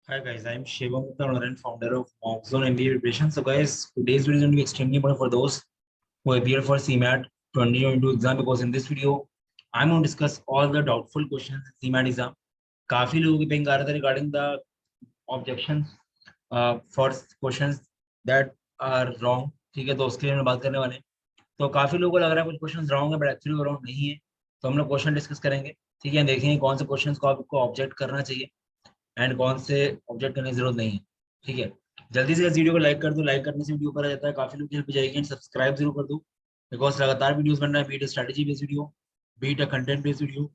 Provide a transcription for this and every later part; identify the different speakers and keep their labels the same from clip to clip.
Speaker 1: Hi guys, I'm Shivam Gupta and founder of Mockzone MBA Preparation. So guys, today's video is going to be extremely important for those who appear for CMAT 2022 exam because in this video, I'm going to discuss all the doubtful questions in CMAT exam. काफी लोगों की ping आ रहा था regarding the objections for questions that are wrong. ठीक है, तो उसके लिए हम बात करने वाले हैं. तो काफी लोगों को लग रहा है कुछ क्वेश्चन रॉन्ग है बट एक्चुअली रॉन्ग नहीं है. तो हम लोग क्वेश्चन डिस्कस करेंगे. ठीक है, देखेंगे कौन से क्वेश्चन को आपको ऑब्जेक्ट करना चाहिए एंड कौन से ऑब्जेक्ट करने की जरूरत नहीं है. ठीक है, जल्दी से इस वीडियो को लाइक कर दो. लाइक करने से वीडियो ऊपर आ जाता है, काफी लोग हेल्प जाएगी. एंड सब्सक्राइब जरूर कर दो बिकॉज लगातार वीडियोस बन रहा है, beat strategy based video, beat content based video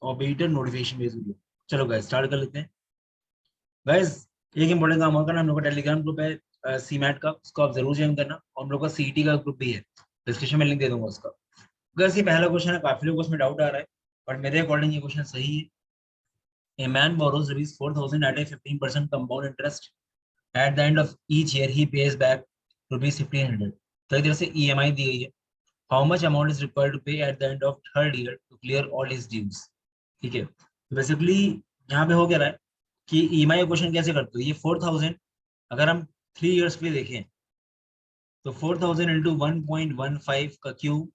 Speaker 1: और बीट नोटिफिकेशन बेस्ड वीडियो. चलो गाइस स्टार्ट कर लेते हैं. गाइस एक इंपॉर्टेंट काम और करना, हम लोग का टेलीग्राम ग्रुप है सीमैट का, उसको आप जरूर ज्वाइन करना. और हम लोग का सीईटी का ग्रुप भी है, डिस्क्रिप्शन में लिंक दे दूंगा उसका. गाइस ये पहला क्वेश्चन है, काफी लोगों को उसमें डाउट आ रहा है बट मेरे अकॉर्डिंग ये क्वेश्चन सही है. A man borrows rupees 4,000 at a 15% compound interest. At the end of each year, he pays back rupees 1,500. तो एक तरह से EMI दी गई है. How much amount is required to pay at the end of third year to clear all his dues? ठीक है, तो basically यहाँ पे हो क्या रहा है कि EMI का क्वेश्चन कैसे करते हो. ये 4,000 अगर हम 3 years के लिए देखें तो 4,000 इंटू 1.15 का क्यूब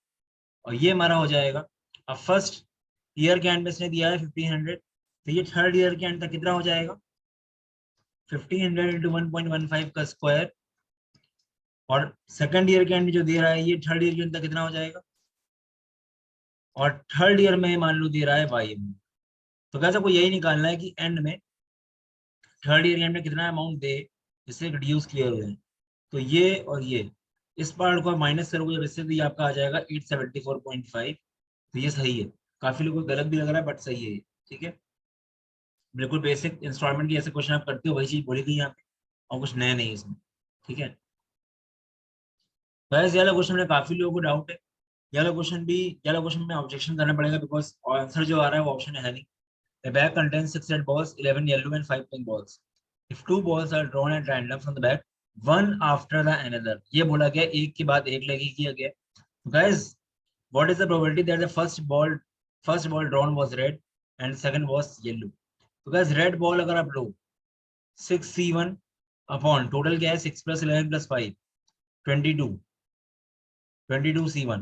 Speaker 1: और ये हमारा हो जाएगा. अब फर्स्ट ईयर के एंड में इसने दिया है 1,500, तो ये थर्ड ईयर के एंड तक कितना हो जाएगा 1,500 इंटू 1.15 का स्क्वायर. और सेकंड ईयर के एंड में जो दे रहा है ये थर्ड ईयर के एंड तक कितना हो जाएगा. और थर्ड ईयर में मान लो दे रहा है वाई एम. तो कैसे आपको यही निकालना है कि एंड में थर्ड ईयर के एंड में कितना अमाउंट दे जिससे ड्यूज क्लियर हो जाए. तो ये और ये इस पार्ट को माइनस करोगे जब इससे, तो ये आपका आ जाएगा 874.5. तो ये सही है. काफी लोगों को गलत भी लग रहा है बट सही है ये. ठीक है, बिल्कुल बेसिक इंस्टॉलमेंट की ऐसे क्वेश्चन आप करते हो वही चीज बोली गई यहाँ पे और कुछ नया नहीं है इसमें. ठीक है, वैसे ये वाला क्वेश्चन में काफी लोगों को डाउट है. ये वाला क्वेश्चन में ऑब्जेक्शन करना पड़ेगा बिकॉज आंसर जो आ रहा है वो ऑप्शन है नहीं. The bag contains 6 red balls, 11 yellow and 5 pink balls. If two balls are drawn at random from the bag, one after the another. ये बोला गया एक के बाद एक लेके किया गया. Guys, what is the probability that the first ball drawn was red and second was yellow? तो guys red ball अगर आप लो 6c1 अपॉन टोटल क्या है 6 + 11 + 5 22c1.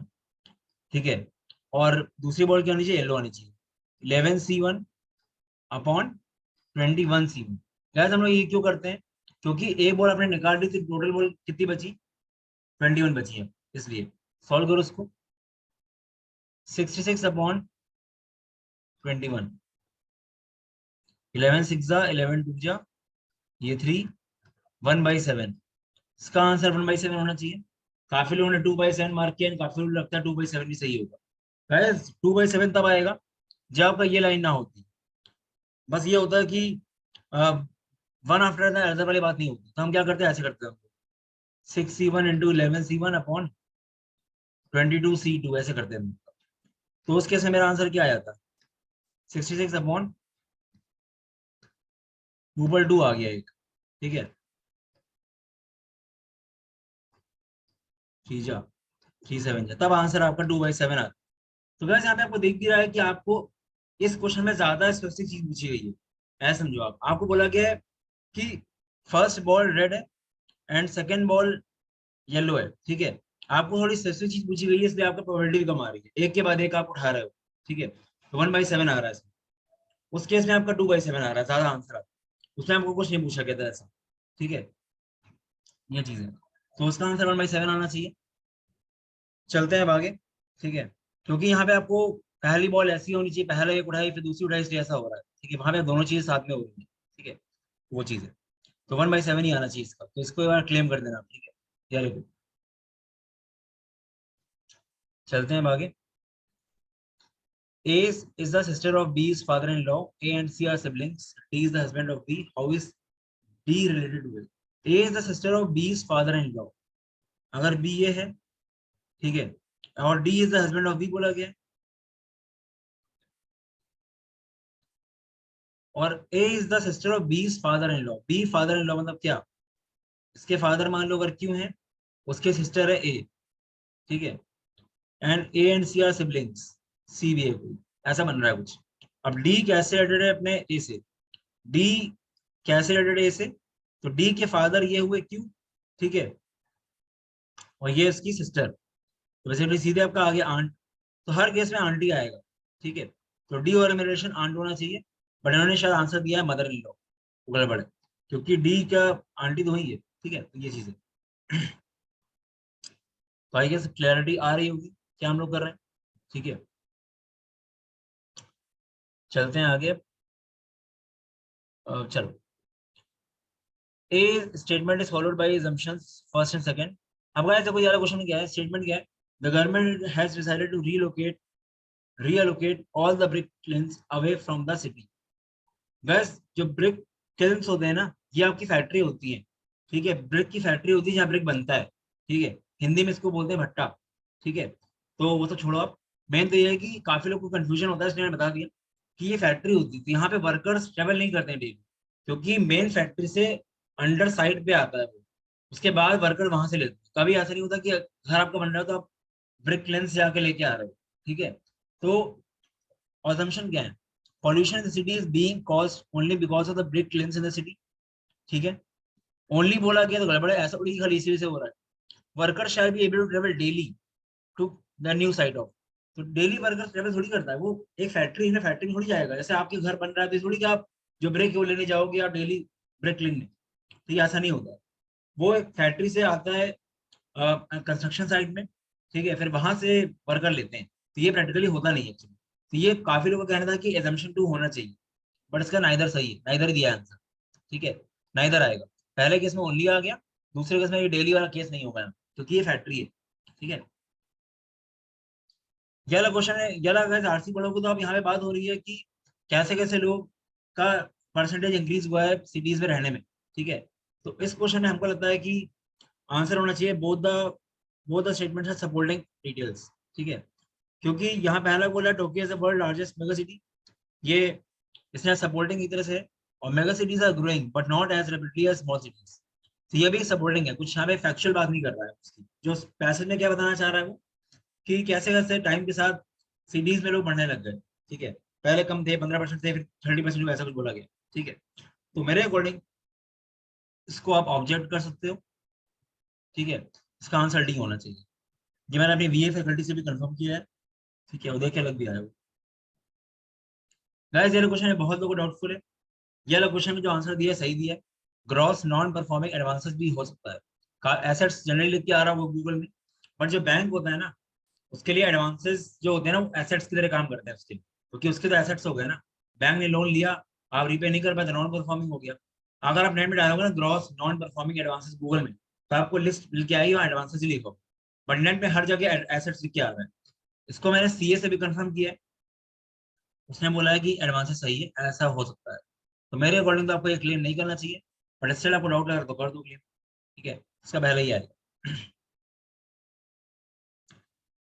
Speaker 1: ठीक है, और दूसरी बॉल क्या होनी चाहिए, येलो आनी चाहिए. 11c1 upon 21c1. गैस हम लोग ये क्यों करते हैं, क्योंकि एक बॉल आपने निकाल दी थी, टोटल बॉल कितनी बची 21 बची है. इसलिए सॉल्व करो उसको. 66 अपॉन 21, 11 6 जा 11 2 जा ये 3, 1/7. इसका आंसर 1/7 होना चाहिए. काफी लोगों ने 2/7 मार्क किया, काफी लोगों को लगता है 2/7 भी सही होगा. गैस 2/7 तब आएगा जब आपका ये लाइन ना होती. बस ये होता है कि वन आफ्टर द वाली बात नहीं होती. तो हम क्या करते हैं, ऐसे करते हैं 6c1 into 11c1 upon 22c2 ऐसे करते हैं. तो उस केस में मेरा आंसर क्या आया था 66 अपॉन ऊपर 2 आ गया एक. ठीक है, 3 जा 3 7 जा, तब आंसर आपका 2/7 आता. तो वैसे यहाँ पे आपको दिख भी रहा है कि आपको इस क्वेश्चन में ज्यादा स्पेसिफिक चीज पूछी गई है. ऐसा समझो आपको बोला गया है कि फर्स्ट बॉल रेड है एंड सेकेंड बॉल येलो है. ठीक है, आपको थोड़ी स्पेसिफिक चीज पूछी गई है इसलिए आपका प्रोबेबिलिटी कम आ रही है, एक के बाद एक आप उठा रहे हो. ठीक है, तो 1/7 आ रहा है इसमें. उस केस में आपका 2/7 आ रहा है, ज्यादा आंसर आता है. उसमें आपको कुछ नहीं पूछा गया था ऐसा. ठीक है, ये चीज है. तो उसका आंसर 1/7 आना चाहिए. चलते हैं अब आगे. ठीक है, क्योंकि यहाँ पे आपको पहली बॉल ऐसी होनी चाहिए, पहले एक उठाई फिर दूसरी उठाई, इसलिए ऐसा हो रहा है. ठीक है, वहां पे दोनों चीजें साथ में हो रही है. ठीक है, वो चीज है. तो 1/7 ही आना चाहिए इसका. तो इसको एक बार क्लेम कर देना. ठीक है, ये देखो. चलते हैं अब आगे. A is the sister of B's father-in-law. A and C are siblings. D is the husband of B. How is D related to it? A is the sister of B's father-in-law. अगर B ये है, ठीक है, और D is the husband of B बोला गया, और A is the sister of B's father-in-law. B father-in-law मतलब क्या, इसके फादर मान लो अगर क्यों है, उसके सिस्टर है A. ठीक है, and A and C are siblings. C भी है कोई, ऐसा बन रहा है कुछ. अब D कैसे एडेड है अपने A से. D कैसे रिलेटेड ए से? तो डी के फादर ये हुए क्यू, ठीक है, और ये इसकी सिस्टर, तो बेसिकली सीधे आपका आ गया आंट, तो हर केस में आंटी आएगा, ठीक है। तो डी और में रिलेशन आंट होना चाहिए, बट इन्होंने शायद आंसर दिया है मदर इन लॉ, गड़बड़ है, क्योंकि डी का आंटी तो वही है, ठीक है, तो ये चीज है। तो आई गेस क्लैरिटी आ रही होगी क्या हम लोग कर रहे हैं, ठीक है। चलते हैं आगे। चलो, a statement is followed by assumptions first and second. अब गाइस देखो यार क्वेश्चन क्या है, स्टेटमेंट क्या है, the government has decided to relocate all the brick kilns away from the city. बस जो ब्रिक किल्न्स होते हैं ना, ये आपकी फैक्ट्री होती है, ठीक है, ब्रिक की फैक्ट्री होती है जहाँ ब्रिक बनता है, ठीक है, हिंदी में इसको बोलते हैं भट्टा, ठीक है। तो वो तो छोड़ो आप, मेन तो ये है कि काफी लोग को कंफ्यूजन होता है, इसलिए मैंने बता दिया कि ये फैक्ट्री होती थी, यहाँ पे वर्कर्स ट्रेवल नहीं करते हैं डेली, क्योंकि मेन फैक्ट्री से अंडर साइड पे आता है वो, उसके बाद वर्कर वहां से लेते हैं। कभी ऐसा नहीं होता कि घर आपका बन रहा है तो आप ब्रिक लेंस जाके लेके आ रहे हो, ठीक है। तो assumption क्या है, pollution in the city is being caused only because of the brick kilns in the city, ठीक है। ओनली बोला गया तो गड़बड़ है, ऐसा थोड़ी कि खाली इसी से हो रहा है। Worker shall be able to travel daily to the new site of, तो डेली वर्कर ट्रेवल थोड़ी करता है वो, एक फैक्ट्री है ना, फैक्ट्री में थोड़ी जाएगा, जैसे आपके घर बन रहा है तो थोड़ी कि आप जो ब्रेक वो लेने जाओगे आप डेली ब्रेक लेने, तो ये ऐसा नहीं होता है। वो एक फैक्ट्री से आता है कंस्ट्रक्शन साइट में, ठीक है, फिर वहां से वर्कर लेते हैं, तो ये प्रैक्टिकली होता नहीं है एक्चुअली। तो ये काफी लोगों का कहना था कि एजम्पशन टू होना चाहिए, बट इसका नाइदर सही है, नाइदर दिया आंसर, ठीक है, नाइदर आएगा। पहले केस में ओनली आ गया, दूसरे केस में ये डेली वाला केस नहीं होगा क्योंकि ये फैक्ट्री है, ठीक है। ये वाला क्वेश्चन है, ये वाला अगर आरसी पढ़ोगे तो अब यहाँ पे बात हो रही है कि कैसे कैसे लोग का परसेंटेज इंक्रीज हुआ है सिटीज में रहने में, ठीक है। तो इस क्वेश्चन में हमको लगता है कि आंसर होना चाहिए both the statements are supporting details, ठीक है, क्योंकि यहाँ पहला बोला Tokyo is the world largest mega city, ये इसने सपोर्टिंग की तरह से है, और mega cities are growing but not as rapidly as small cities, तो ये भी सपोर्टिंग है, कुछ यहाँ पे फैक्चुअल बात नहीं कर रहा है उसकी, जो पैसेज में क्या बताना चाह रहा है वो कि कैसे कैसे टाइम के साथ सिटीज में लोग बढ़ने लग गए, ठीक है, पहले कम थे 15% थे, फिर 30% ऐसा कुछ बोला गया, ठीक है। तो मेरे अकॉर्डिंग इसको आप ऑब्जेक्ट कर सकते हो, ठीक है, इसका आंसर डी होना चाहिए। ये मैंने अपनी वीए फैकल्टी से भी कंफर्म किया है, ठीक है, वो देख के अलग भी आया वो। गाइस ये क्वेश्चन है, बहुत लोगों को डाउटफुल है, ये वाला क्वेश्चन में जो आंसर दिया है सही दिया है, ग्रॉस नॉन परफॉर्मिंग एडवांसेस भी हो सकता है, एसेट्स जनरली लिख के आ रहा है वो गूगल में, बट जो बैंक होता है ना, उसके लिए एडवांसेस जो होते हैं ना वो एसेट्स की तरह काम करते हैं उसके लिए, क्योंकि उसके तो एसेट्स हो गए ना, बैंक ने लोन लिया, आप रिपे नहीं कर पाए तो नॉन परफॉर्मिंग हो गया। अगर आप नेट में डालोगे ना gross non performing advances Google में, तो आपको लिस्ट मिल के आएगी, एडवांसेस ही लिखो, बट नेट में हर जगह एसेट्स लिख के आ रहा है। इसको मैंने सीए से भी कंफर्म किया है, उसने बोला है कि एडवांसेस सही है, ऐसा हो सकता है। तो मेरे अकॉर्डिंग तो आपको ये क्लेम नहीं करना चाहिए, बट स्टिल आपको डाउट लगा तो कर दो क्लेम, ठीक है, इसका पहले ही आएगा।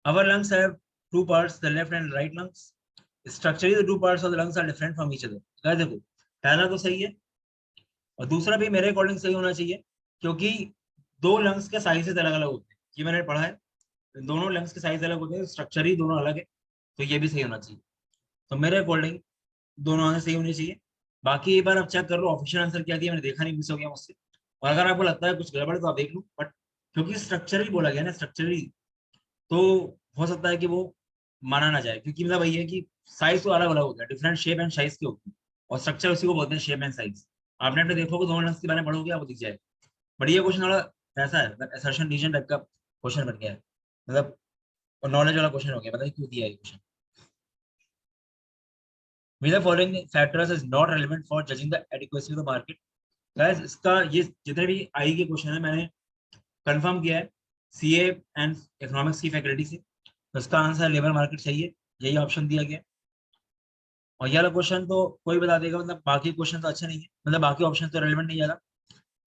Speaker 1: Our lungs have two parts, the left and right lungs. Structurally, the two parts of the lungs are different from each other. Guys देखो, पहला तो सही है, और दूसरा भी मेरे अकॉर्डिंग सही होना चाहिए, क्योंकि दो लंग्स के साइजेस अलग अलग होते हैं, ये मैंने पढ़ा है, दोनों लंग्स के साइज अलग होते हैं, स्ट्रक्चर ही दोनों अलग है, तो ये भी सही होना चाहिए। तो मेरे अकॉर्डिंग दोनों आंसर सही होने चाहिए। बाकी एक बार आप चेक कर लो ऑफिशियल आंसर क्या दिया, मैंने देखा नहीं, मिस हो गया मुझसे, और अगर आपको लगता है कुछ गड़बड़ तो आप देख लो, बट क्योंकि स्ट्रक्चरली बोला गया ना, स्ट्रक्चरली, तो हो सकता है कि वो माना ना जाए, क्योंकि मतलब वही है कि साइज तो अलग अलग होता है, डिफरेंट शेप एंड साइज की होती है, और स्ट्रक्चर उसी को बोलते हैं शेप एंड साइज। आपने अपने देखोगे दोनों लंग्स के बारे में पढ़ोगे आपको दिख जाएगा, बट ये क्वेश्चन थोड़ा ऐसा है, मतलब असर्शन डिसीजन टाइप का क्वेश्चन बन गया है, मतलब नॉलेज वाला क्वेश्चन हो गया, बताइए क्यों दिया है ये question. Which the following factors is not relevant for judging the adequacy of the market? Guys, इसका ये जितने भी आई के क्वेश्चन है मैंने कंफर्म किया है सीए एंड इकोनॉमिक्स की फैकल्टी से, तो इसका आंसर लेबर मार्केट चाहिए, यही ऑप्शन दिया गया। और ये वाला क्वेश्चन तो कोई बता देगा, मतलब बाकी क्वेश्चन तो अच्छे नहीं है, मतलब बाकी ऑप्शन तो रेलेवेंट नहीं ज्यादा।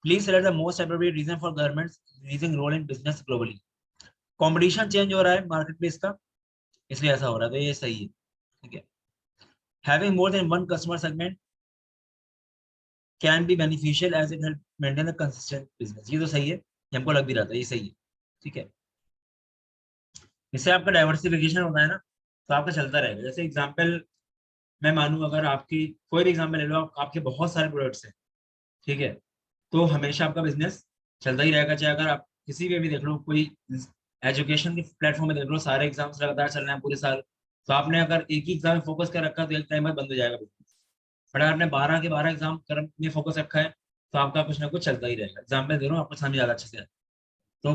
Speaker 1: Please select the most appropriate reason for government increasing role in business globally. Competition change हो रहा है मार्केट प्लेस का, इसलिए ऐसा हो रहा है, तो ये सही है, ठीक है। Having more than one customer segment can be beneficial as it help maintain a consistent business, ये तो सही है, ये हमको लग भी रहा था, ये सही है, ठीक है। इससे आपका डाइवर्सिफिकेशन होता है ना, तो आपका चलता रहेगा। जैसे एग्जांपल मैं मानूं, अगर आपकी कोई भी एग्जांपल ले लो, आपके बहुत सारे प्रोडक्ट्स हैं, ठीक है। तो हमेशा आपका बिजनेस चलता ही रहेगा, चाहे अगर आप किसी पे भी देख लो, कोई एजुकेशन के प्लेटफॉर्म में देख लो, सारे एग्जाम्स लगातार चल रहे हैं पूरे साल, तो आपने अगर एक ही एग्जाम में फोकस कर रखा है तो एक टाइम बाद बंद हो जाएगा बिजनेस। बट अगर आपने 12 के 12 एग्जाम कर में फोकस रखा है तो आपका कुछ ना कुछ चलता ही रहेगा। एग्जाम दे रहा हूँ, आपको समझ ज्यादा अच्छे से आए। तो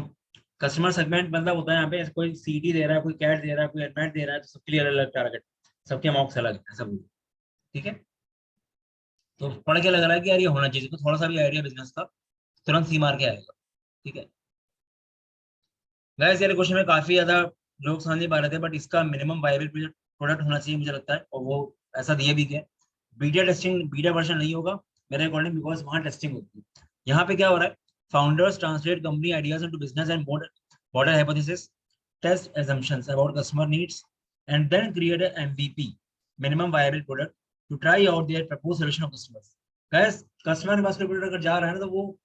Speaker 1: कस्टमर सेगमेंट मतलब होता है यहाँ पे, कोई सीटी दे रहा है, कोई कैट दे रहा है, कोई एडमेट दे रहा है, तो सबके लिए अलग अलग टारगेट, सबके मॉक्स अलग है सब। ठीक है। तो पढ़ के लग रहा है कि यार ये होना चाहिए, तो थोड़ा सा भी आइडिया बिजनेस का तुरंत सी मार के आएगा। ठीक है। गैस यार क्वेश्चन में काफी ज्यादा लोग समझ नहीं पा रहे थे, बट इसका मिनिमम वायबल प्रोडक्ट होना चाहिए मुझे लगता है, और वो ऐसा दिए भी गया। बीटा टेस्टिंग, बीटा वर्जन नहीं होगा मेरे अकॉर्डिंग, बिकॉज वहाँ टेस्टिंग होती है। यहाँ पे क्या हो रहा है, founders translate company ideas into business and model hypothesis, test assumptions about customer needs, and then create a MVP, minimum viable product, to try out their proposed solution of customers. Guys, customer के पास कोई product अगर जा रहा है ना, तो वो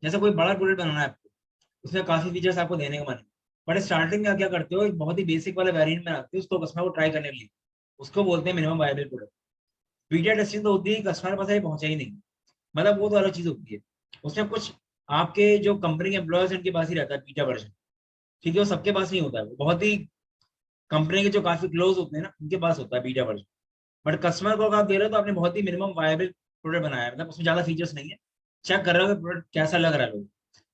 Speaker 1: जैसे कोई बड़ा प्रोडक्ट बनाना है आपको, उसमें काफी फीचर्स आपको देने का मन है, बट स्टार्टिंग में आप क्या करते हो, एक बहुत ही बेसिक वाला वेरिएंट में आते हो उसको कस्टमर को ट्राई करने के लिए, उसको बोलते हैं minimum viable product. Beta testing तो होती है कस्टमर के पास अभी पहुंचा ही नहीं, मतलब वो तो अलग चीज होती है। उसमें कुछ आपके जो कंपनी के एम्प्लॉयज उनके पास ही रहता है बीटा वर्जन। ठीक है, वो सबके पास नहीं होता है, वो बहुत ही कंपनी के जो काफी क्लोज होते हैं ना उनके पास होता है बीटा वर्जन। बट कस्टमर को अगर आप दे रहे हो तो आपने बहुत ही मिनिमम वायबल प्रोडक्ट बनाया है, मतलब उसमें ज्यादा फीचर्स नहीं है, चेक कर रहे हो प्रोडक्ट कैसा लग रहा है लोग,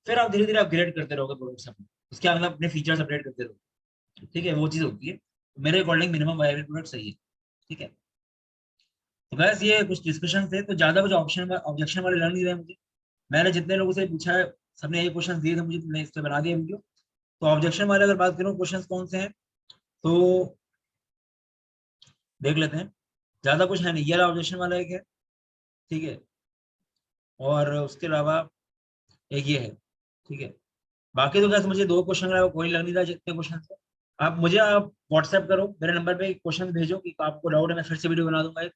Speaker 1: फिर आप धीरे धीरे अपग्रेड करते रहोगे प्रोडक्ट्स अपने, उसके अंदर अपने फीचर्स अपडेट करते रहोगे। ठीक है, वो चीज होती है। मेरे अकॉर्डिंग मिनिमम वायबल प्रोडक्ट सही है। ठीक है। तो बस ये कुछ डिस्कशन थे, तो ज्यादा कुछ ऑप्शन ऑब्जेक्शन वाले लग नहीं रहे मुझे। मैंने जितने लोगों से पूछा है सबने यही क्वेश्चन दिए थे मुझे, तो मैंने इस पे बना दिया वीडियो। तो ऑब्जेक्शन वाले अगर बात करूँ क्वेश्चन कौन से हैं, तो देख लेते हैं। ज्यादा कुछ है नहीं, ये ऑब्जेक्शन वाला एक है। ठीक है। और उसके अलावा एक ये है। ठीक है। बाकी तो कैसे मुझे दो क्वेश्चन है, कोई लग नहीं रहा जितने क्वेश्चन है। आप व्हाट्सएप करो, मेरे नंबर पे क्वेश्चन भेजो कि आपको डाउट है, मैं फिर से वीडियो बना दूंगा एक।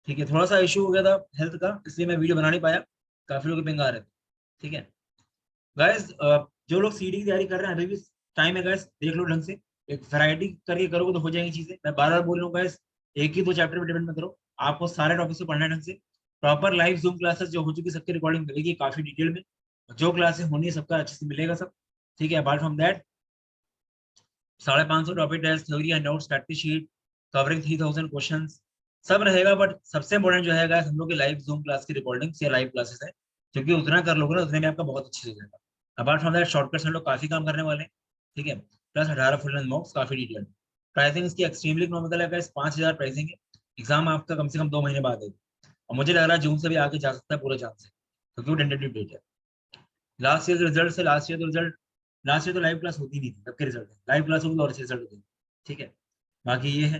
Speaker 1: ठीक है, थोड़ा सा इशू हो गया था हेल्थ का, इसलिए मैं वीडियो बना नहीं पाया, काफी लोग पिंग आ रहे थे। ठीक है। गाइस, जो लोग सीडी की तैयारी कर रहे हैं अभी भी टाइम है गाइस, देख लो ढंग से, एक वैरायटी करके करोगे तो हो जाएंगी चीजें। मैं बार बार बोल रहा हूँ गाइस, एक ही दो चैप्टर पे डिपेंड मत करो, आपको सारे टॉपिक्स को पढ़ना है ढंग से। प्रॉपर लाइव जूम क्लासेस जो हो चुकी सबकी रिकॉर्डिंग मिलेगी काफी डिटेल में, जो क्लासेस होनी है सबका अच्छे से मिलेगा सब। ठीक है। Apart from that 550 topic test, theory and notes, practice sheet, covering 3000 question, सब रहेगा। बट सबसे इंपॉर्टेंट जो है गाइस, हम लोग की लाइव जूम क्लास की रिकॉर्डिंग या लाइव क्लासेस है, क्योंकि उतना कर लोगे ना उतने में आपका बहुत अच्छे से हो जाएगा। अपार्ट फ्रॉम दैट शॉर्टकट्स हम लोग काफी काम करने वाले हैं। ठीक है। प्लस 18 फुल लेंथ मॉक्स काफी डिटेल। प्राइसिंग इसकी एक्सट्रीमली इकोनॉमिकल है गाइस, 5000 प्राइसिंग है। एग्जाम आपका कम से कम 2 महीने बाद है, और मुझे लग रहा है जून से भी आगे जा सकता है पूरा चांस है, क्योंकि वो टेंटेटिव डेट है। लास्ट ईयर रिजल्ट से, लास्ट ईयर तो लाइव क्लास होती नहीं थी, सबके रिजल्ट है, लाइव क्लास होगी तो और अच्छे रिजल्ट होते हैं। ठीक है। बाकी ये है,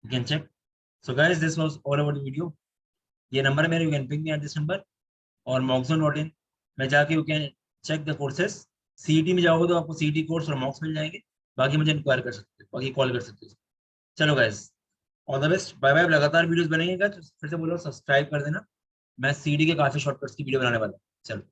Speaker 1: you can check. So guys this was all about the video. ये नंबर है मेरे, you can ping me at this number, और moxon.in में जाके you can check the courses. CET में जाओगे तो आपको सीईटी कोर्स और मॉक्स मिल जाएंगे, बाकी मुझे इंक्वायर कर सकते हो, बाकी कॉल कर सकते हो। चलो guys, all the best, bye bye. लगातार वीडियोस बनेंगे, तो फिर से बोलो सब्सक्राइब कर देना, मैं सीडी के काफी शॉर्टकट्स की वीडियो बनाने वाला हूँ। चलो।